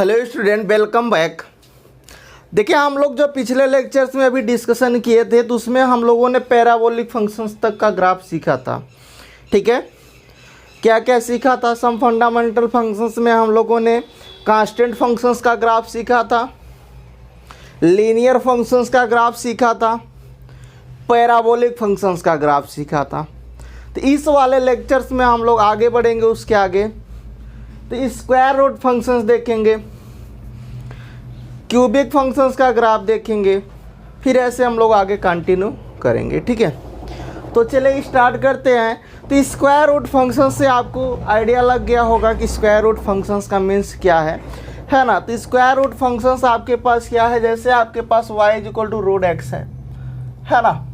Hello student, welcome back. देखिए, हम लोग जो पिछले लेक्चर्स में अभी डिस्कशन किए थे तो उसमें हम लोगों ने पैराबोलिक फंक्शंस तक का ग्राफ सीखा था। ठीक है, क्या क्या सीखा था? सम फंडामेंटल फंक्शंस में हम लोगों ने कांस्टेंट फंक्शंस का ग्राफ सीखा था, लीनियर फंक्शंस का ग्राफ सीखा था, पैराबोलिक फंक्शंस का ग्राफ सीखा था। तो इस वाले लेक्चर्स में हम लोग आगे बढ़ेंगे। उसके आगे तो स्क्वायर रूट फंक्शंस देखेंगे, क्यूबिक फंक्शंस का ग्राफ देखेंगे, फिर ऐसे हम लोग आगे कंटिन्यू करेंगे। ठीक है, तो चलिए स्टार्ट करते हैं। तो स्क्वायर रूट फंक्शंस से आपको आइडिया लग गया होगा कि स्क्वायर रूट फंक्शंस का मीन्स क्या है ना। तो स्क्वायर रूट फंक्शंस आपके पास क्या है? जैसे आपके पास y equal to root x है ना,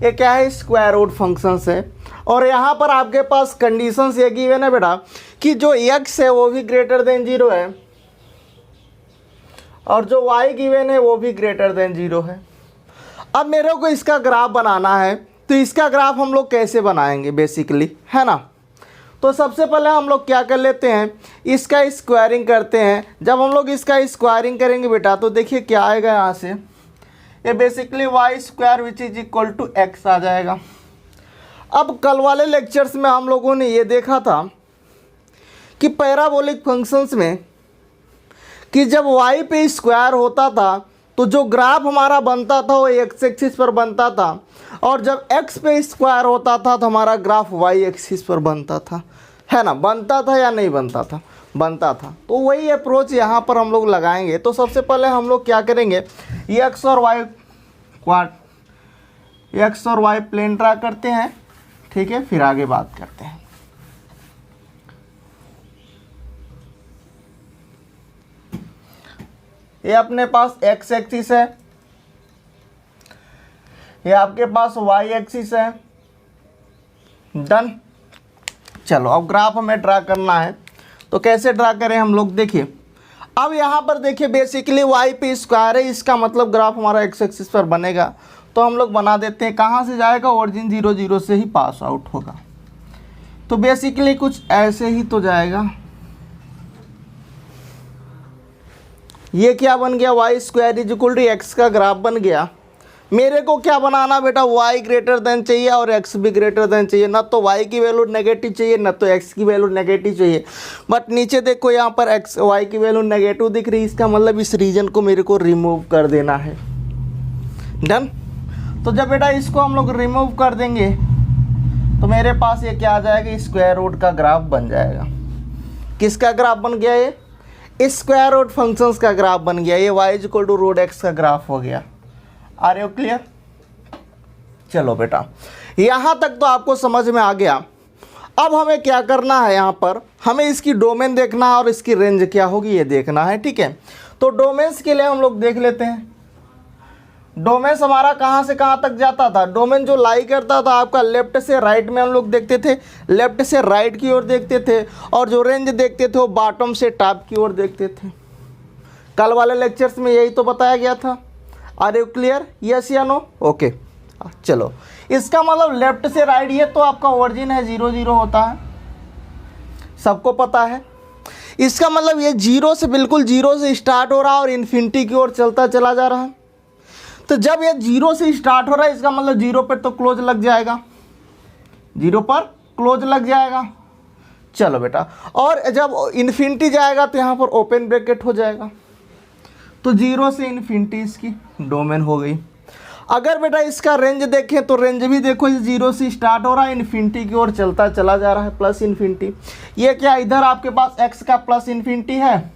ये क्या है? स्क्वायर रूट फंक्शंस है। और यहाँ पर आपके पास कंडीशंस ये गिवन है बेटा कि जो x है वो भी ग्रेटर देन 0 है और जो y गिवन है वो भी ग्रेटर देन 0 है। अब मेरे को इसका ग्राफ बनाना है, तो इसका ग्राफ हम लोग कैसे बनाएंगे बेसिकली, है ना। तो सबसे पहले हम लोग क्या कर लेते हैं, इसका स्क्वायरिंग करते हैं। जब हम लोग इसका स्क्वायरिंग करेंगे बेटा तो देखिए क्या आएगा यहाँ से, ये basically y square which is equal to x आ जाएगा। अब कल वाले लेक्चर्स में हम लोगों ने ये देखा था कि पैराबोलिक फंक्शंस में कि जब y पे स्क्वायर होता था तो जो ग्राफ हमारा बनता था वो x एक्सिस पर बनता था, और जब x पे स्क्वायर होता था तो हमारा ग्राफ y एक्सिस पर बनता था, है ना। बनता था या नहीं बनता था? बनता था। तो वही अप्रोच यहाँ पर हम लोग लगाएंगे। तो सबसे पहले हम लोग क्या करेंगे, x और y प्लेन ड्रा करते हैं। ठीक है, फिर आगे बात करते हैं। ये अपने पास x एक्सिस है, ये आपके पास y एक्सिस है। डन। चलो अब ग्राफ हमें ड्रा करना है, तो कैसे ड्रा करें हम लोग? देखिए, अब यहाँ पर देखिए बेसिकली y पे स्क्वायर है, इसका मतलब ग्राफ हमारा x एक्सिस पर बनेगा। तो हम लोग बना देते हैं। कहाँ से जाएगा? ओरिजिन 0 0 से ही पास आउट होगा। तो बेसिकली कुछ ऐसे ही तो जाएगा। ये क्या बन गया? Y square is equal to x का ग्राफ बन गया। मेरे को क्या बनाना बेटा? y ग्रेटर देन चाहिए और x भी ग्रेटर देन चाहिए। ना तो y की वैल्यू नेगेटिव चाहिए, ना तो x की वैल्यू नेगेटिव चाहिए। बट नीचे देखो यहाँ पर y की वैल्यू नेगेटिव दिख रही है, इसका मतलब इस रीजन को मेरे को रिमूव कर देना है। डन। तो जब बेटा इसको हम लोग रिमूव कर देंगे तो मेरे पास ये क्या आ जाएगा? स्क्वायर रूट का ग्राफ बन जाएगा। किसका ग्राफ बन गया? ये स्क्वायर रूट फंक्शंस का ग्राफ बन गया। ये y equal to root x का ग्राफ हो गया। Are you clear? चलो बेटा, यहाँ तक तो आपको समझ में आ गया। अब हमें क्या करना है, यहाँ पर हमें इसकी डोमेन देखना है और इसकी रेंज क्या होगी ये देखना है। ठीक है, तो डोमेन्स के लिए हम लोग देख लेते हैं। डोमेन हमारा कहाँ से कहाँ तक जाता था? डोमेन जो लाई करता था आपका लेफ्ट से राइट में हम लोग देखते थे, लेफ्ट से राइट की ओर देखते थे, और जो रेंज देखते थे वो बॉटम से टॉप की ओर देखते थे। कल वाले लेक्चर्स में यही तो बताया गया था। Are you clear? यस या नो? ओके। चलो, इसका मतलब लेफ्ट से राइट, ये तो आपका ओरिजिन है 0 0 होता है, सबको पता है। इसका मतलब ये 0 से बिल्कुल 0 से स्टार्ट हो रहा है और इन्फिनिटी की ओर चलता चला जा रहा है। तो जब ये 0 से स्टार्ट हो रहा है इसका मतलब 0 पर तो क्लोज लग जाएगा, 0 पर क्लोज लग जाएगा। चलो बेटा, और जब इन्फिनिटी जाएगा तो यहाँ पर ओपन ब्रैकेट हो जाएगा। तो 0 से इन्फिनिटी इसकी डोमेन हो गई। अगर बेटा इसका रेंज देखें तो रेंज भी देखो, 0 से स्टार्ट हो रहा है, इन्फिनिटी की ओर चलता चला जा रहा है, प्लस इन्फिनिटी। ये क्या, इधर आपके पास x का प्लस इन्फिनिटी है,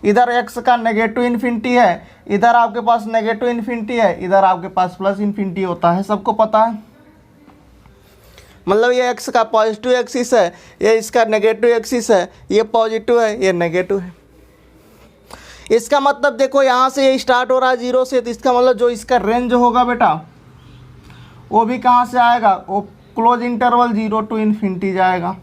इधर x का नेगेटिव इन्फिनिटी है, इधर आपके पास नेगेटिव इन्फिनिटी है, इधर आपके पास प्लस इन्फिनिटी होता है, सबको पता है। मतलब ये x का पॉजिटिव एक्सिस है, ये इसका नेगेटिव एक्सिस है, ये पॉजिटिव है, ये नेगेटिव है। इसका मतलब देखो यहाँ से ये स्टार्ट हो रहा है 0 से, तो इसका मतलब जो इसका रेंज होगा बेटा वो भी कहाँ से आएगा? वो क्लोज इंटरवल 0 टू इन्फिनिटी जाएगा।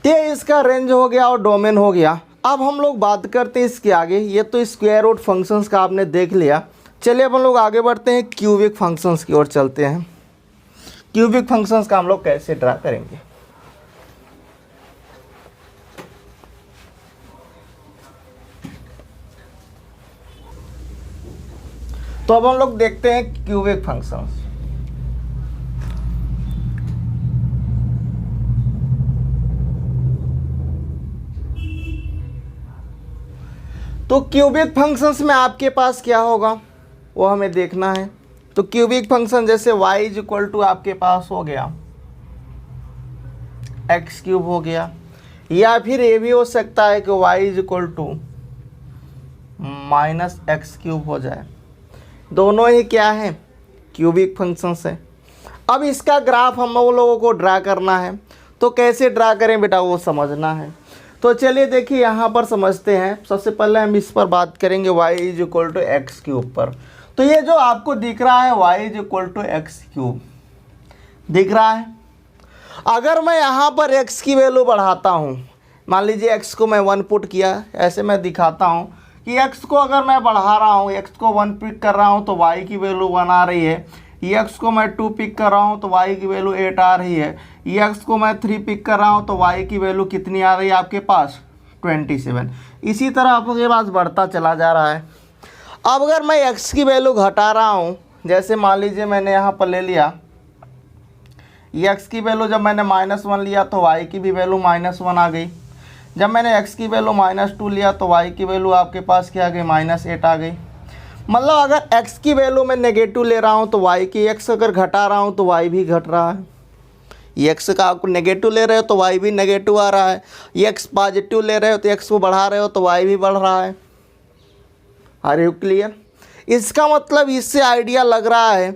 ये इसका रेंज हो गया और डोमेन हो गया। अब हम लोग बात करते हैं इसके आगे। ये तो स्क्वायर रूट फंक्शंस का आपने देख लिया। चलिए अब हम लोग आगे बढ़ते हैं, क्यूबिक फंक्शंस की ओर चलते हैं। क्यूबिक फंक्शंस का हम लोग कैसे ड्रा करेंगे? तो अब हम लोग देखते हैं क्यूबिक फंक्शन। तो क्यूबिक फंक्शंस में आपके पास क्या होगा वो हमें देखना है। तो क्यूबिक फंक्शन जैसे y इज इक्वल टू आपके पास हो गया एक्स क्यूब हो गया, या फिर ये भी हो सकता है कि y is equal to minus x cube हो जाए। दोनों ही क्या है, क्यूबिक फंक्शंस है। अब इसका ग्राफ हम लोगों को ड्रा करना है, तो कैसे ड्रा करें बेटा वो समझना है। तो चलिए देखिए यहाँ पर समझते हैं। सबसे पहले हम इस पर बात करेंगे y is equal to x cube पर। तो ये जो आपको दिख रहा है y is equal to x cube दिख रहा है। अगर मैं यहाँ पर x की वैल्यू बढ़ाता हूँ, मान लीजिए x को मैं 1 पुट किया, ऐसे मैं दिखाता हूँ कि x को अगर मैं बढ़ा रहा हूँ, x को 1 पिक कर रहा हूँ तो y की वैल्यू 1 आ रही है। x को मैं 2 पिक कर रहा हूँ तो y की वैल्यू 8 आ रही है। x को मैं 3 पिक कर रहा हूँ तो y की वैल्यू कितनी आ रही है आपके पास, 27। इसी तरह आपके पास बढ़ता चला जा रहा है। अब अगर मैं x की वैल्यू घटा रहा हूँ, जैसे मान लीजिए मैंने यहाँ पर ले लिया x की वैल्यू, जब मैंने -1 लिया तो y की भी वैल्यू -1 आ गई। जब मैंने x की वैल्यू -2 लिया तो y की वैल्यू आपके पास क्या आ गई, -8 आ गई। मतलब अगर x की वैल्यू मैं नेगेटिव ले रहा हूँ तो y की, x अगर घटा रहा हूँ तो y भी घट रहा है। x का आप नेगेटिव ले रहे हो तो y भी नेगेटिव आ रहा है, x पॉजिटिव ले रहे हो तो x को बढ़ा रहे हो तो y भी बढ़ रहा है। Are you clear? इसका मतलब इससे आइडिया लग रहा है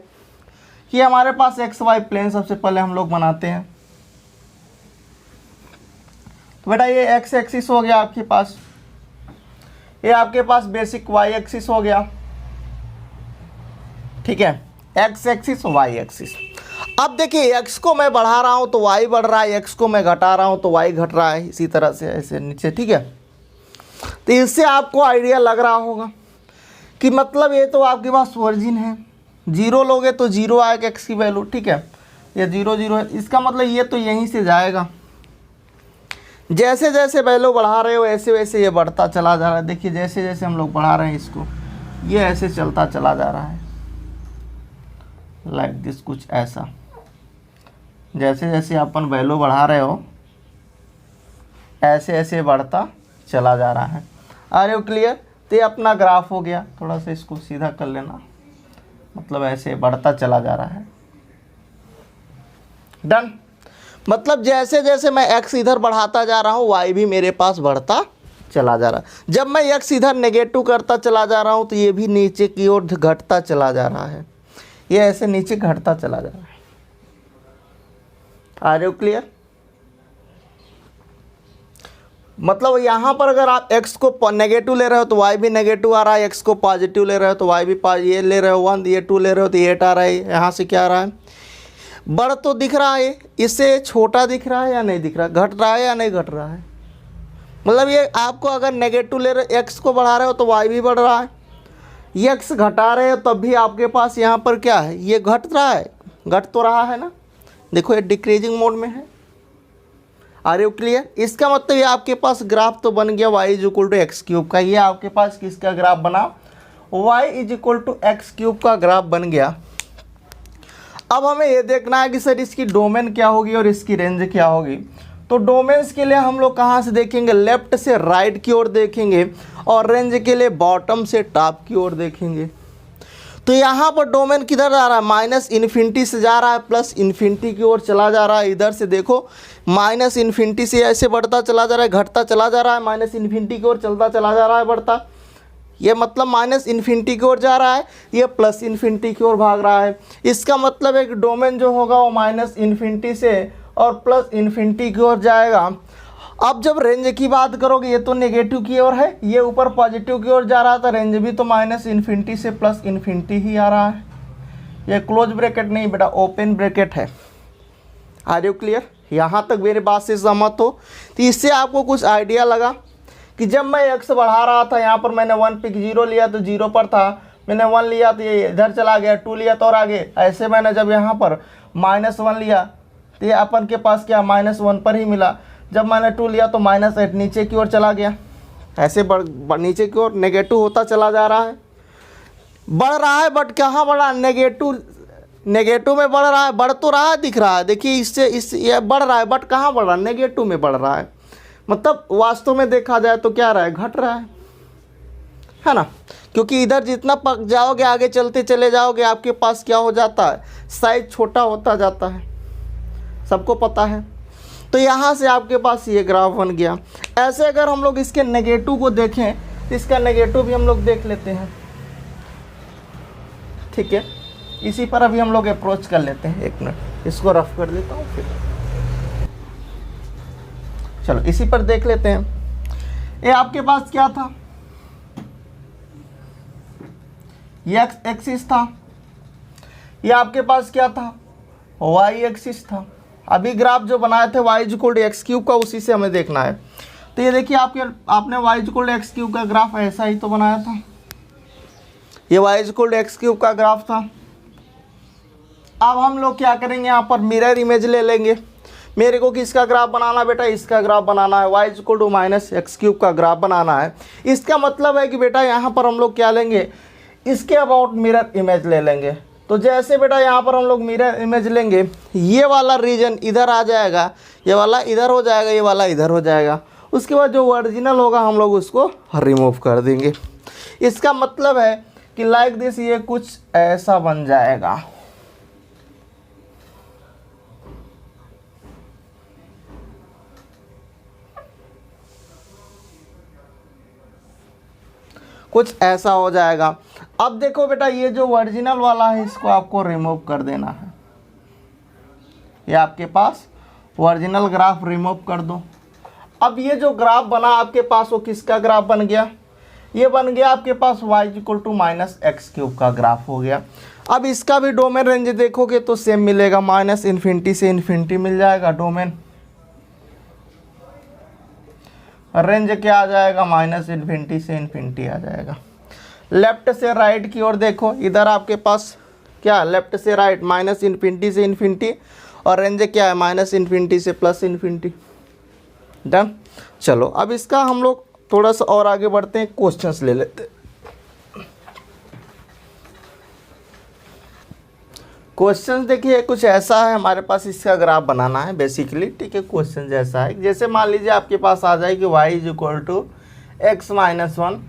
कि हमारे पास एक्स वाई प्लेन सबसे पहले हम लोग बनाते हैं। तो बेटा ये एक्स एक्सिस हो गया आपके पास, ये आपके पास बेसिक वाई एक्सिस हो गया, ठीक है, एक्स एक्सिस वाई एक्सिस। अब देखिए x को मैं बढ़ा रहा हूँ तो y बढ़ रहा है, x को मैं घटा रहा हूँ तो y घट रहा है, इसी तरह से ऐसे नीचे, ठीक है। तो इससे आपको आइडिया लग रहा होगा कि मतलब ये तो आपके पास ओरिजिन है, 0 लोगे तो 0 आएगा x की वैल्यू, ठीक है, ये 0 0 है। इसका मतलब ये तो यहीं से जाएगा, जैसे जैसे वैल्यू बढ़ा रहे हो ऐसे वैसे ये बढ़ता चला जा रहा है। देखिए जैसे जैसे हम लोग बढ़ा रहे हैं इसको, ये ऐसे चलता चला जा रहा है, लाइक दिस, कुछ ऐसा। जैसे जैसे अपन वैल्यू बढ़ा रहे हो ऐसे ऐसे बढ़ता चला जा रहा है। Are you clear? तो ये अपना ग्राफ हो गया, थोड़ा सा इसको सीधा कर लेना, मतलब ऐसे बढ़ता चला जा रहा है। डन। मतलब जैसे जैसे मैं x इधर बढ़ाता जा रहा हूँ y भी मेरे पास बढ़ता चला जा रहा है। जब मैं x इधर नेगेटिव करता चला जा रहा हूँ तो ये भी नीचे की ओर घटता चला जा रहा है, ये ऐसे नीचे घटता चला जा रहा है। Are you clear? मतलब यहाँ पर अगर आप x को नेगेटिव ले रहे हो तो y भी नेगेटिव आ रहा है, x को पॉजिटिव ले रहे हो तो y भी ये ले रहे हो 1, ये 2 ले रहे हो तो 8 आ रहा है। यहाँ से क्या आ रहा है, बढ़ तो दिख रहा है, इससे छोटा दिख रहा है या नहीं दिख रहा, घट रहा है या नहीं घट रहा है। मतलब ये आपको अगर नेगेटिव ले रहे, x को बढ़ा रहे हो तो y भी बढ़ रहा है, ये x घटा रहे हो तब भी आपके पास यहाँ पर क्या है, ये घट रहा है, घट तो रहा है ना। देखो ये डिक्रीजिंग मोड में है। Are you clear? इसका मतलब ये आपके पास ग्राफ तो बन गया y is equal to x cube का। ये आपके पास किसका ग्राफ बना, y is equal to x cube का ग्राफ बन गया। अब हमें ये देखना है कि सर इसकी डोमेन क्या होगी और इसकी रेंज क्या होगी। तो डोमेन्स के लिए हम लोग कहाँ से देखेंगे, लेफ्ट से राइट की ओर देखेंगे, और रेंज के लिए बॉटम से टॉप की ओर देखेंगे। तो यहाँ पर डोमेन किधर जा रहा है, माइनस इन्फिनिटी से जा रहा है प्लस इन्फिनिटी की ओर चला जा रहा है। इधर से देखो माइनस इन्फिनिटी से ऐसे बढ़ता चला जा रहा है, घटता चला जा रहा है, माइनस इन्फिनिटी की ओर चलता चला जा रहा है, बढ़ता। ये मतलब माइनस इन्फिनिटी की ओर जा रहा है, ये प्लस इन्फिनिटी की ओर भाग रहा है। इसका मतलब एक डोमेन जो होगा वो माइनस इन्फिनिटी से और प्लस इन्फिनिटी की ओर जाएगा। अब जब रेंज की बात करोगे, ये तो नेगेटिव की ओर है, ये ऊपर पॉजिटिव की ओर जा रहा था, रेंज भी तो माइनस इन्फिनिटी से प्लस इन्फिनिटी ही आ रहा है। ये क्लोज ब्रैकेट नहीं बेटा, ओपन ब्रैकेट है। Are you clear? यहाँ तक मेरे बात से सहमत हो? तो इससे आपको कुछ आइडिया लगा कि जब मैं x बढ़ा रहा था, यहाँ पर मैंने 1 पिक 0 लिया तो 0 पर था, मैंने 1 लिया तो ये इधर चला गया, 2 लिया तो और आगे। ऐसे मैंने जब यहाँ पर -1 लिया तो ये अपन के पास क्या -1 पर ही मिला। जब मैंने 2 लिया तो -8 नीचे की ओर चला गया, ऐसे नीचे की ओर नेगेटिव होता चला जा रहा है। बढ़ रहा है बट कहाँ बढ़ा, नेगेटिव, नेगेटिव में बढ़ रहा है, बढ़ तो रहा है, दिख रहा है, देखिए इससे इस ये बढ़ रहा है बट कहाँ बढ़ रहा है, नेगेटिव में बढ़ रहा है, मतलब वास्तव में देखा जाए तो क्या रहा है, घट रहा है ना। क्योंकि इधर जितना पक जाओगे आगे चलते चले जाओगे आपके पास क्या हो जाता है, साइज छोटा होता जाता है, सबको पता है। तो यहाँ से आपके पास ये ग्राफ बन गया। ऐसे अगर हम लोग इसके नेगेटिव को देखें तो इसका नेगेटिव भी हम लोग देख लेते हैं, ठीक है। इसी पर अभी हम लोग अप्रोच कर लेते हैं, एक मिनट इसको रफ कर देता हूँ फिर, चलो इसी पर देख लेते हैं। ये आपके पास क्या था, ये एक्स एक्सिस था, ये आपके पास क्या था, वाई एक्सिस था। अभी ग्राफ जो बनाए थे y equal to x cube का, उसी से हमें देखना है। तो ये देखिए आपने y equal to x cube का ग्राफ ऐसा ही तो बनाया था, ये y equal to x cube का ग्राफ था। अब हम लोग क्या करेंगे, यहाँ पर मिरर इमेज ले लेंगे। मेरे को किसका ग्राफ बनाना बेटा, इसका ग्राफ बनाना है, y equal to minus x cube का ग्राफ बनाना है। इसका मतलब है कि बेटा यहाँ पर हम लोग क्या लेंगे, इसके अबाउट मिरर इमेज ले लेंगे। तो जैसे बेटा यहाँ पर हम लोग मिरर इमेज लेंगे, ये वाला रीजन इधर आ जाएगा, ये वाला इधर हो जाएगा, ये वाला इधर हो जाएगा। उसके बाद जो ओरिजिनल होगा हम लोग उसको रिमूव कर देंगे। इसका मतलब है कि लाइक दिस ये कुछ ऐसा बन जाएगा। कुछ ऐसा हो जाएगा। अब देखो बेटा ये जो ओरिजिनल वाला है इसको आपको रिमूव कर देना है। ये आपके पास ओरिजिनल ग्राफ रिमूव कर दो। अब ये जो ग्राफ बना आपके पास वो किसका ग्राफ बन गया, ये बन गया आपके पास y equal to minus x cube का ग्राफ हो गया। अब इसका भी डोमेन रेंज देखोगे तो सेम मिलेगा, माइनस इन्फिनिटी से इन्फिनिटी मिल जाएगा डोमेन। रेंज क्या आ जाएगा, माइनस इन्फिनिटी से इन्फिनिटी आ जाएगा। लेफ्ट से राइट की ओर देखो, इधर आपके पास क्या, लेफ्ट से राइट माइनस इन्फिनिटी से इन्फिनिटी, और रेंज क्या है, माइनस इन्फिनिटी से प्लस इन्फिनिटी। डन। चलो अब इसका हम लोग थोड़ा सा और आगे बढ़ते हैं, क्वेश्चंस ले लेते हैं। क्वेश्चन देखिए कुछ ऐसा है, हमारे पास इसका ग्राफ बनाना है बेसिकली, ठीक है। क्वेश्चन जैसा है, जैसे मान लीजिए आपके पास आ जाए कि y is equal to x minus 1,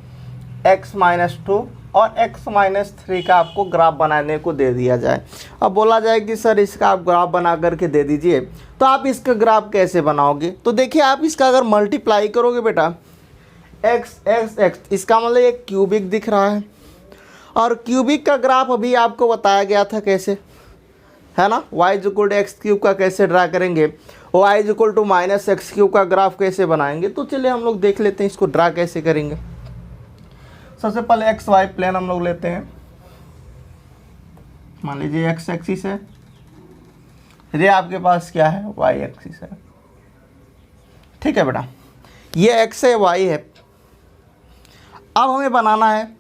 x minus 2 और एक्स माइनस 3 का आपको ग्राफ बनाने को दे दिया जाए। अब बोला जाए कि सर इसका आप ग्राफ बना करके दे दीजिए, तो आप इसका ग्राफ कैसे बनाओगे। तो देखिए आप इसका अगर मल्टीप्लाई करोगे बेटा, एक्स एक्स एक्स, इसका मतलब एक क्यूबिक दिख रहा है, और क्यूबिक का ग्राफ अभी आपको बताया गया था कैसे, है ना। y equal to x cube का कैसे ड्रा करेंगे, y equal to minus x cube का ग्राफ कैसे बनाएंगे। तो चलिए हम लोग देख लेते हैं इसको ड्रा कैसे करेंगे। सबसे पहले एक्स वाई प्लेन हम लोग लेते हैं। मान लीजिए एक्स एक्सिस है, ये आपके पास क्या है, वाई एक्सिस है, ठीक है बेटा। ये एक्स है, वाई है। अब हमें बनाना है,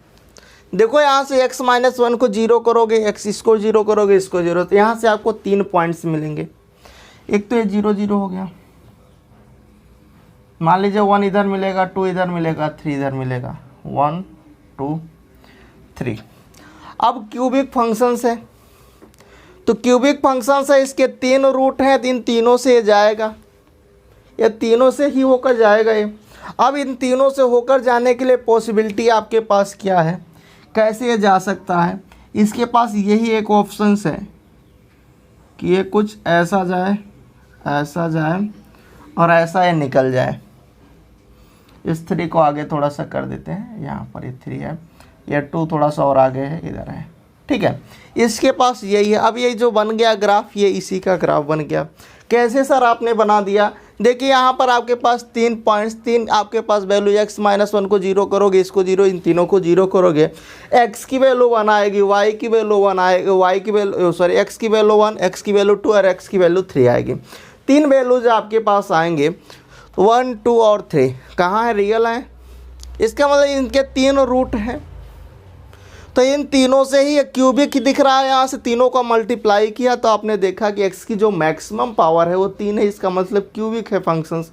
देखो यहाँ से x माइनस 1 को जीरो करोगे, x इसको जीरो करोगे, इसको जीरो, तो यहाँ से आपको 3 पॉइंट्स मिलेंगे। एक तो ये 0 0 हो गया, मान लीजिए 1 इधर मिलेगा, 2 इधर मिलेगा, 3 इधर मिलेगा, 1 2 3। अब क्यूबिक फंक्शंस है, तो क्यूबिक फंक्शंस है, इसके 3 रूट हैं, इन तीनों से ये जाएगा, ये तीनों से ही होकर जाएगा ये। अब इन तीनों से होकर जाने के लिए पॉसिबिलिटी आपके पास क्या है, कैसे ये जा सकता है। इसके पास यही एक ऑप्शंस है कि ये कुछ ऐसा जाए, ऐसा जाए और ऐसा ये निकल जाए। इस 3 को आगे थोड़ा सा कर देते हैं, यहाँ पर ये 3 है, ये 2 थोड़ा सा और आगे है, इधर है, ठीक है। इसके पास यही है। अब ये जो बन गया ग्राफ, ये इसी का ग्राफ बन गया। कैसे सर आपने बना दिया, देखिए यहाँ पर आपके पास 3 पॉइंट्स, 3 आपके पास वैल्यू, x माइनस 1 को जीरो करोगे, इसको जीरो, इन तीनों को जीरो करोगे, x की वैल्यू 1 आएगी, y की वैल्यू 1 आएगी, y की वैल्यू सॉरी x की वैल्यू 1, x की वैल्यू 2 और x की वैल्यू 3 आएगी। 3 वैल्यूज आपके पास आएंगे, 1 2 और 3 कहाँ है, रियल है। इसका मतलब इनके 3 रूट हैं, तो इन तीनों से ही क्यूबिक दिख रहा है। यहाँ से तीनों का मल्टीप्लाई किया तो आपने देखा कि x की जो मैक्सिमम पावर है वो 3 है, इसका मतलब क्यूबिक है फंक्शंस।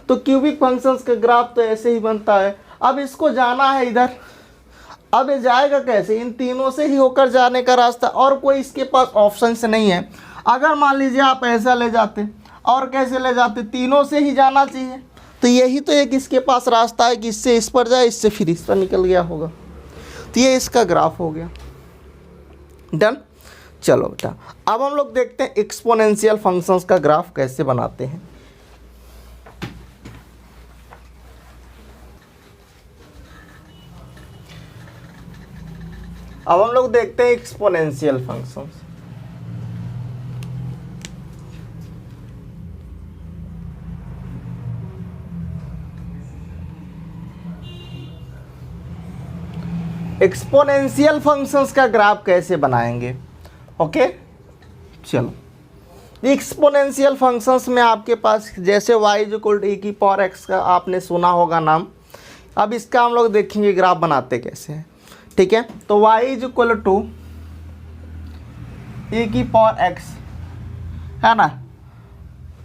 तो क्यूबिक फंक्शंस का ग्राफ तो ऐसे ही बनता है। अब इसको जाना है इधर, अब ये जाएगा कैसे, इन तीनों से ही होकर जाने का रास्ता, और कोई इसके पास ऑप्शन से नहीं है। अगर मान लीजिए आप ऐसा ले जाते और कैसे ले जाते, तीनों से ही जाना चाहिए, तो यही तो एक इसके पास रास्ता है कि इससे इस पर जाए, इससे फिर इस पर निकल गया होगा। तो ये इसका ग्राफ हो गया। डन। चलो बेटा, अब हम लोग देखते हैं एक्सपोनेंशियल फंक्शंस का ग्राफ कैसे बनाते हैं। अब हम लोग देखते हैं एक्सपोनेंशियल फंक्शंस। एक्सपोनेंशियल फंक्शंस का ग्राफ कैसे बनाएंगे। ओके, चलो। एक्सपोनेंशियल फंक्शंस में आपके पास जैसे y इक्वल टू e की पावर x का आपने सुना होगा नाम। अब इसका हम लोग देखेंगे ग्राफ बनाते कैसे हैं। ठीक है, तो y इक्वल टू e की पावर x है ना,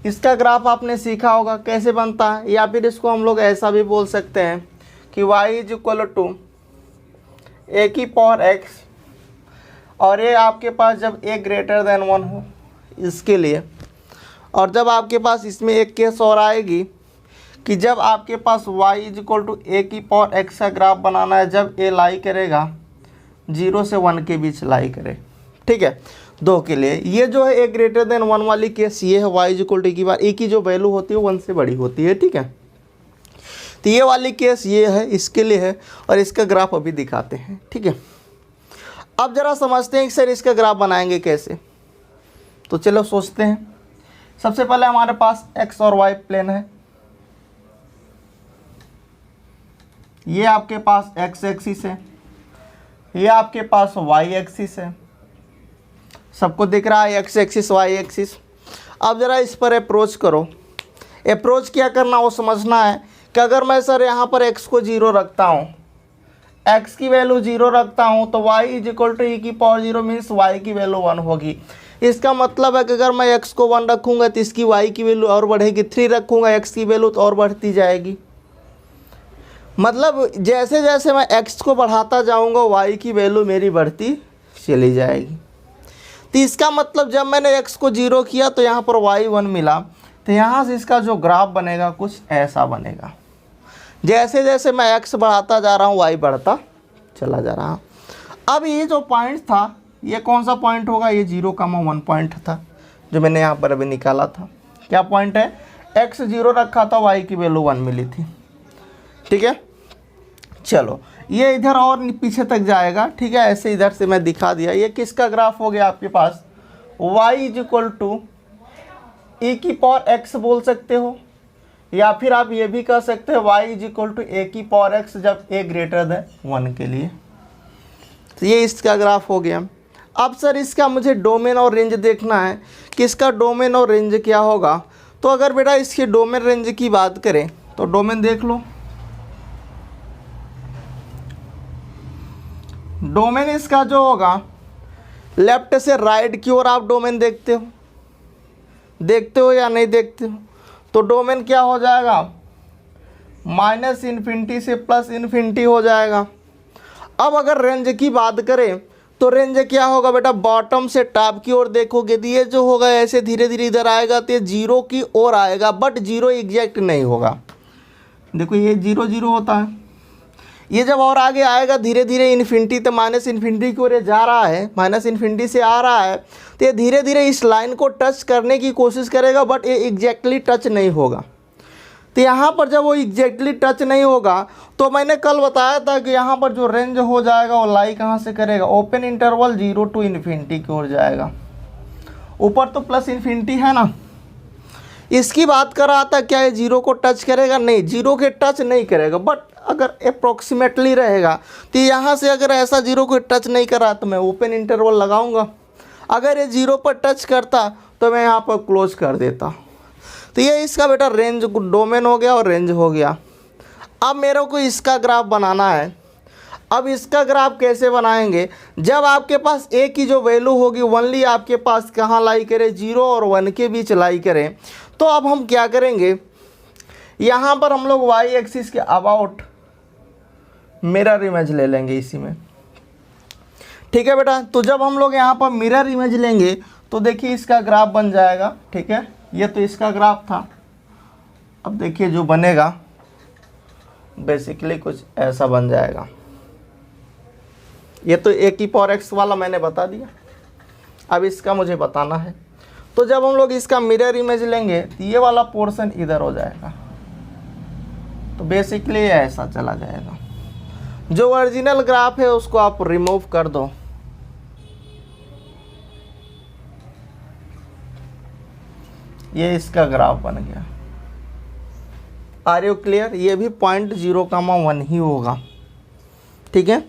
इसका ग्राफ आपने सीखा होगा कैसे बनता है, या फिर इसको हम लोग ऐसा भी बोल सकते हैं कि y इक्वल टू a की पावर x, और ये आपके पास जब a ग्रेटर देन 1 हो इसके लिए, और जब आपके पास इसमें एक केस और आएगी कि जब आपके पास y इक्वल टू a की पावर x का ग्राफ बनाना है जब a लाई करेगा 0 से 1 के बीच लाई करे। ठीक है, 2 के लिए ये जो है a ग्रेटर देन 1 वाली केस ये है, y इक्वल टू a की बार a की जो वैल्यू होती है 1 से बड़ी होती है। ठीक है, तो ये वाली केस ये है, इसके लिए है, और इसका ग्राफ अभी दिखाते हैं। ठीक है, अब ज़रा समझते हैं कि सर इसका ग्राफ बनाएंगे कैसे। तो चलो सोचते हैं। सबसे पहले हमारे पास x और y प्लेन है, ये आपके पास x एक्सिस है, ये आपके पास y एक्सिस है, सबको दिख रहा है x एक्सिस y एक्सिस। अब ज़रा इस पर अप्रोच करो। अप्रोच क्या करना वो समझना है कि अगर मैं सर यहाँ पर x को 0 रखता हूँ, x की वैल्यू 0 रखता हूँ, तो y इक्वल टू e की पावर 0 मीन्स y की वैल्यू 1 होगी। इसका मतलब है कि अगर मैं x को 1 रखूँगा तो इसकी y की वैल्यू और बढ़ेगी, 3 रखूँगा x की वैल्यू तो और बढ़ती जाएगी। मतलब जैसे जैसे मैं x को बढ़ाता जाऊँगा y की वैल्यू मेरी बढ़ती चली जाएगी। तो इसका मतलब जब मैंने x को 0 किया तो यहाँ पर y 1 मिला, तो यहाँ से इसका जो ग्राफ बनेगा कुछ ऐसा बनेगा। जैसे जैसे मैं x बढ़ाता जा रहा हूँ y बढ़ता चला जा रहा। अब ये जो पॉइंट था ये कौन सा पॉइंट होगा, ये 0,1 पॉइंट था जो मैंने यहाँ पर अभी निकाला था। क्या पॉइंट है, x 0 रखा था, y की वैल्यू 1 मिली थी। ठीक है, चलो ये इधर और पीछे तक जाएगा। ठीक है, ऐसे इधर से मैं दिखा दिया। ये किसका ग्राफ हो गया आपके पास, y इक्वल टू e की पावर x बोल सकते हो, या फिर आप ये भी कह सकते हैं y इक्वल टू a की पावर x जब a ग्रेटर देन 1 के लिए। तो ये इसका ग्राफ हो गया। अब सर इसका मुझे डोमेन और रेंज देखना है कि इसका डोमेन और रेंज क्या होगा। तो अगर बेटा इसके डोमेन रेंज की बात करें तो डोमेन देख लो। डोमेन इसका जो होगा लेफ्ट से राइट की ओर आप डोमेन देखते हो या नहीं देखते हो। तो डोमेन क्या हो जाएगा, -∞ से +∞ हो जाएगा। अब अगर रेंज की बात करें तो रेंज क्या होगा बेटा, बॉटम से टॉप की ओर देखोगे तो ये जो होगा ऐसे धीरे धीरे इधर आएगा तो ये 0 की ओर आएगा, बट 0 एग्जैक्ट नहीं होगा। देखो ये 0 0 होता है, ये जब और आगे आएगा धीरे धीरे इन्फिनिटी तो -∞ की ओर ये जा रहा है, -∞ से आ रहा है, तो ये धीरे धीरे इस लाइन को टच करने की कोशिश करेगा, बट ये एग्जैक्टली टच नहीं होगा। तो यहाँ पर जब वो एग्जैक्टली टच नहीं होगा तो मैंने कल बताया था कि यहाँ पर जो रेंज हो जाएगा वो लाई कहाँ से करेगा, ओपन इंटरवल 0 टू इन्फिनिटी की ओर जाएगा। ऊपर तो +∞ है ना, इसकी बात कर रहा था। क्या ये 0 को टच करेगा, नहीं 0 के टच नहीं करेगा, बट अगर अप्रोक्सीमेटली रहेगा तो यहाँ से अगर ऐसा 0 को टच नहीं करा तो मैं ओपन इंटरवल लगाऊंगा। अगर ये 0 पर टच करता तो मैं यहाँ पर क्लोज कर देता। तो ये इसका बेटा रेंज डोमेन हो गया और रेंज हो गया। अब मेरे को इसका ग्राफ बनाना है। अब इसका ग्राफ कैसे बनाएंगे, जब आपके पास a की जो वैल्यू होगी ओनली आपके पास कहाँ लाई करे, 0 और 1 के बीच लाई करें। तो अब हम क्या करेंगे, यहाँ पर हम लोग y एक्सिस के अबाउट मिरर इमेज ले लेंगे इसी में। ठीक है बेटा, तो जब हम लोग यहाँ पर मिरर इमेज लेंगे तो देखिए इसका ग्राफ बन जाएगा। ठीक है, ये तो इसका ग्राफ था। अब देखिए जो बनेगा बेसिकली कुछ ऐसा बन जाएगा। ये तो ए की पावर एक्स वाला मैंने बता दिया, अब इसका मुझे बताना है। तो जब हम लोग इसका मिरर इमेज लेंगे तो ये वाला पोर्शन इधर हो जाएगा, तो बेसिकली ऐसा चला जाएगा। जो ओरिजिनल ग्राफ है उसको आप रिमूव कर दो। ये इसका ग्राफ बन गया। Are you clear? ये भी 0.0,1 ही होगा। ठीक है,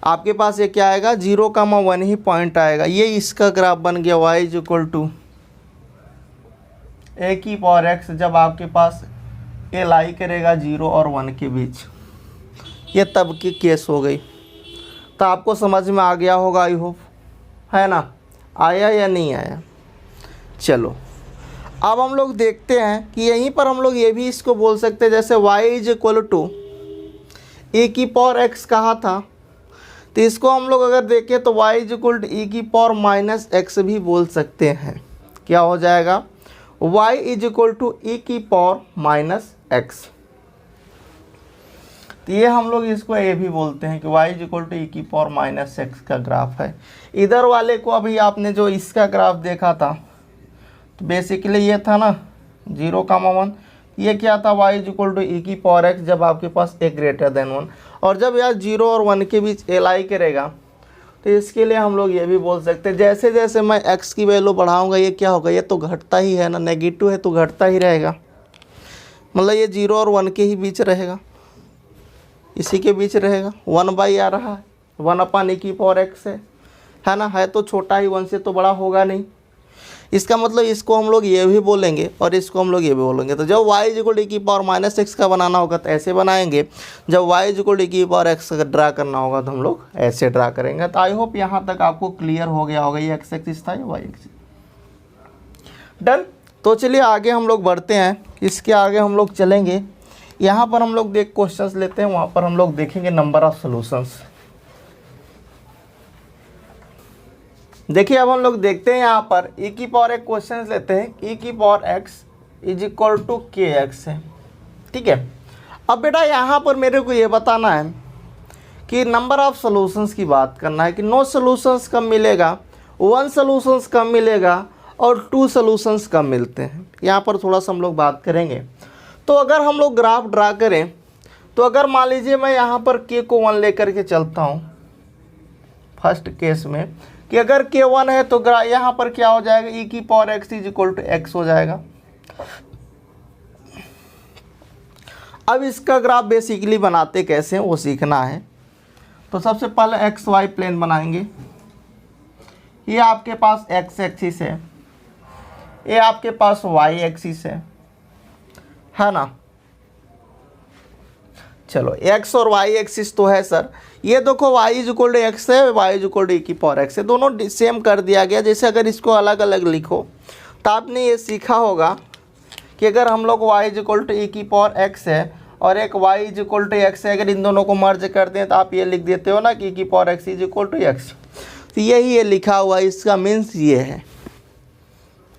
आपके पास ये क्या आएगा, 0,1 ही पॉइंट आएगा। ये इसका ग्राफ बन गया y is equal to a की पावर एक्स, जब आपके पास ए लाई करेगा 0 और 1 के बीच। ये तब की केस हो गई। तो आपको समझ में आ गया होगा, आई होप, है ना? आया या नहीं आया? चलो अब हम लोग देखते हैं कि यहीं पर हम लोग ये भी इसको बोल सकते हैं, जैसे y is equal to a की पावर एक्स कहा था, तो इसको हम लोग अगर देखें तो y is equal to e की पावर माइनस एक्स भी बोल सकते हैं। क्या हो जाएगा, y is equal to e की पावर माइनस एक्स। तो ये हम लोग इसको ये भी बोलते हैं कि y is equal to e की पावर माइनस एक्स का ग्राफ है। इधर वाले को अभी आपने जो इसका ग्राफ देखा था, तो बेसिकली ये था ना 0,1, ये क्या था, y is equal to e की पावर एक्स, जब आपके पास a ग्रेटर देन 1, और जब यार 0 और 1 के बीच ए लाई करेगा, तो इसके लिए हम लोग ये भी बोल सकते हैं, जैसे जैसे मैं x की वैल्यू बढ़ाऊंगा ये क्या होगा, ये तो घटता ही है ना, नेगेटिव है तो घटता ही रहेगा। मतलब ये 0 और 1 के ही बीच रहेगा, इसी के बीच रहेगा। 1/, आ रहा है 1 ई की पावर एक्स है ना, है तो छोटा ही, 1 से तो बड़ा होगा नहीं। इसका मतलब इसको हम लोग ये भी बोलेंगे और इसको हम लोग ये भी बोलेंगे। तो जब y is equal to e की पावर माइनस एक्स का बनाना होगा तो ऐसे बनाएंगे, जब y is equal to e की पावर एक्स का ड्रा करना होगा तो हम लोग ऐसे ड्रा करेंगे। तो आई होप यहाँ तक आपको क्लियर हो गया होगा, ये एक्स एक्सिस था, ये वाई एक्सिस। डन। तो चलिए आगे हम लोग बढ़ते हैं, इसके आगे हम लोग चलेंगे। यहाँ पर हम लोग क्वेश्चंस लेते हैं, वहाँ पर हम लोग देखेंगे नंबर ऑफ सोल्यूशंस। देखिए अब हम लोग देखते हैं यहाँ पर e की पावर एक क्वेश्चन लेते हैं, e की power x is equal to के एक्स है। ठीक है, अब बेटा यहाँ पर मेरे को ये बताना है कि नंबर ऑफ सॉल्यूशंस की बात करना है कि नो सॉल्यूशंस कब मिलेगा, 1 सॉल्यूशंस कब मिलेगा और 2 सॉल्यूशंस कब मिलते हैं। यहाँ पर थोड़ा सा हम लोग बात करेंगे। तो अगर हम लोग ग्राफ ड्रा करें, तो अगर मान लीजिए मैं यहाँ पर k को 1 लेकर के चलता हूँ, फर्स्ट केस में कि अगर k 1 है तो यहाँ पर क्या हो जाएगा, e की power x is equal to x हो जाएगा। अब इसका ग्राफ बेसिकली बनाते कैसे हैं वो सीखना है। तो सबसे पहले एक्स वाई प्लेन बनाएंगे। ये आपके पास x एक्सिस है, ये आपके पास y एक्सिस है ना। चलो x और y एक्सिस तो है सर, ये देखो y is equal to x है, y is equal to e की पावर एक्स है, दोनों सेम कर दिया गया। जैसे अगर इसको अलग अलग लिखो तो आपने ये सीखा होगा कि अगर हम लोग y is equal to e की पावर एक्स है और एक y is equal to x है, अगर इन दोनों को मर्ज करते हैं तो आप ये लिख देते हो ना कि ई की power x is equal to x. तो यही ये लिखा हुआ है, इसका मीन्स ये है।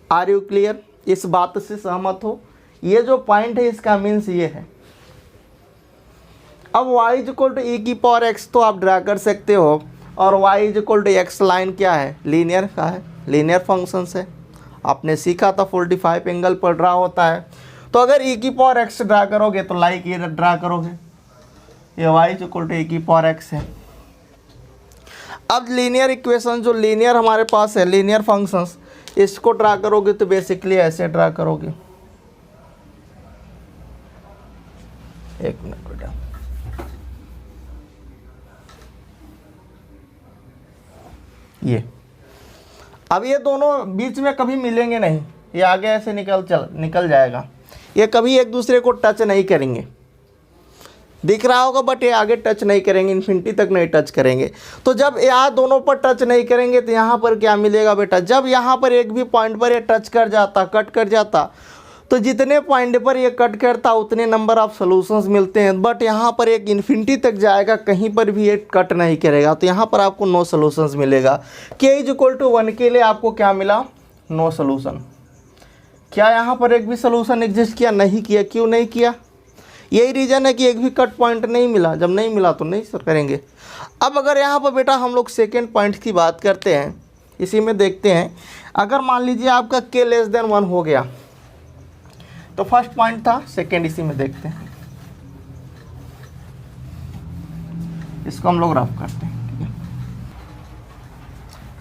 Are you clear? इस बात से सहमत हो? ये जो पॉइंट है इसका मीन्स ये है। अब y is equal to e की पावर एक्स तो आप ड्रा कर सकते हो, और y is equal to x line क्या है, लीनियर का है, लीनियर फंक्शन है। आपने सीखा था 45 एंगल पर ड्रा होता है। तो अगर e की पावर एक्स ड्रा करोगे तो लाइक ये ड्रा करोगे, ये y is equal to e की पावर एक्स है। अब लीनियर इक्वेशन जो लीनियर हमारे पास है, लीनियर फंक्शंस, इसको ड्रा करोगे तो बेसिकली ऐसे ड्रा करोगे। एक मिनट बेटा, ये अब ये दोनों बीच में कभी मिलेंगे नहीं, ये आगे ऐसे निकल जाएगा, ये कभी एक दूसरे को टच नहीं करेंगे। दिख रहा होगा बट ये आगे टच नहीं करेंगे, इन्फिनिटी तक नहीं टच करेंगे। तो जब यहाँ दोनों पर टच नहीं करेंगे तो यहाँ पर क्या मिलेगा बेटा, जब यहाँ पर एक भी पॉइंट पर ये टच कर जाता, कट कर जाता, तो जितने पॉइंट पर ये कट करता उतने नंबर ऑफ सॉल्यूशंस मिलते हैं, बट यहाँ पर एक इन्फिनिटी तक जाएगा, कहीं पर भी ये कट नहीं करेगा, तो यहाँ पर आपको नो सॉल्यूशंस मिलेगा। के इज इक्वल टू 1 के लिए आपको क्या मिला? No solution. क्या यहाँ पर एक भी सॉल्यूशन एग्जिस्ट किया? नहीं किया। क्यों नहीं किया? यही रीज़न है कि एक भी कट पॉइंट नहीं मिला। जब नहीं मिला तो नहीं सर करेंगे। अब अगर यहाँ पर बेटा हम लोग सेकेंड पॉइंट की बात करते हैं, इसी में देखते हैं। अगर मान लीजिए आपका के लेस देन 1 हो गया, तो फर्स्ट पॉइंट था, सेकेंड इसी में देखते हैं। इसको हम लोग रफ करते हैं, ठीक है।